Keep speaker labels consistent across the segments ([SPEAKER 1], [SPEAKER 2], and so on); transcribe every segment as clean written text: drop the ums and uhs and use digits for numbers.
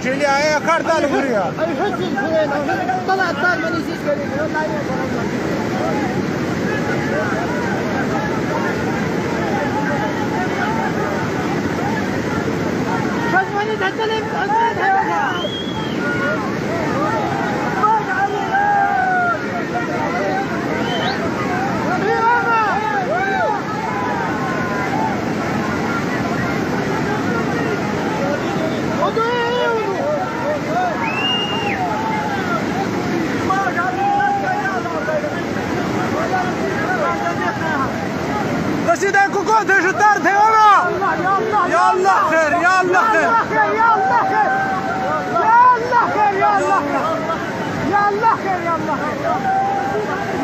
[SPEAKER 1] شيلي هي كارتا الغريا
[SPEAKER 2] طلع الطال من يزيد شزمني تهتلم
[SPEAKER 1] سيدي كوكو تجي الدار تيوانا يا الله خير يا الله خير
[SPEAKER 2] يا الله خير يا الله خير يا الله خير يا الله خير يا الله خير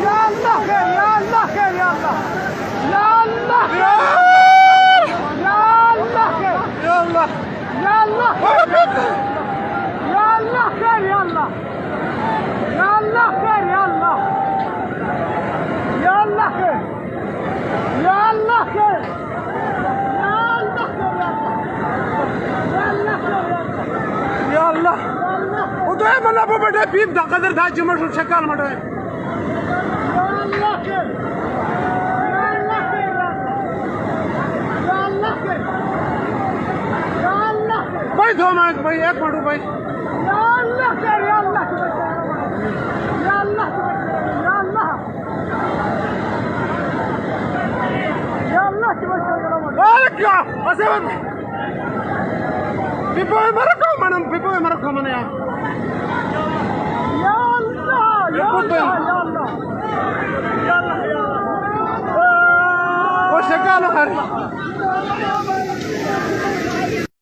[SPEAKER 2] يا الله خير يا الله خير يا الله خير يا الله يا الله خير يا الله خير يا الله يا الله خير يا الله يا الله خير يا الله خير
[SPEAKER 1] يا الله وده من ابو بده بيب دا قدر دا جمع شو شكل مده
[SPEAKER 2] يا الله خير يا الله خير يا الله خير يا الله خير
[SPEAKER 1] भाई दो मिनट भाई एक मिनट भाई
[SPEAKER 2] يا الله خير يا الله يا الله يا الله يا الله
[SPEAKER 1] مالك يا اسيب بيبوي مركو من يا
[SPEAKER 2] يا الله يا الله يا الله يا الله
[SPEAKER 1] وش قالوا خير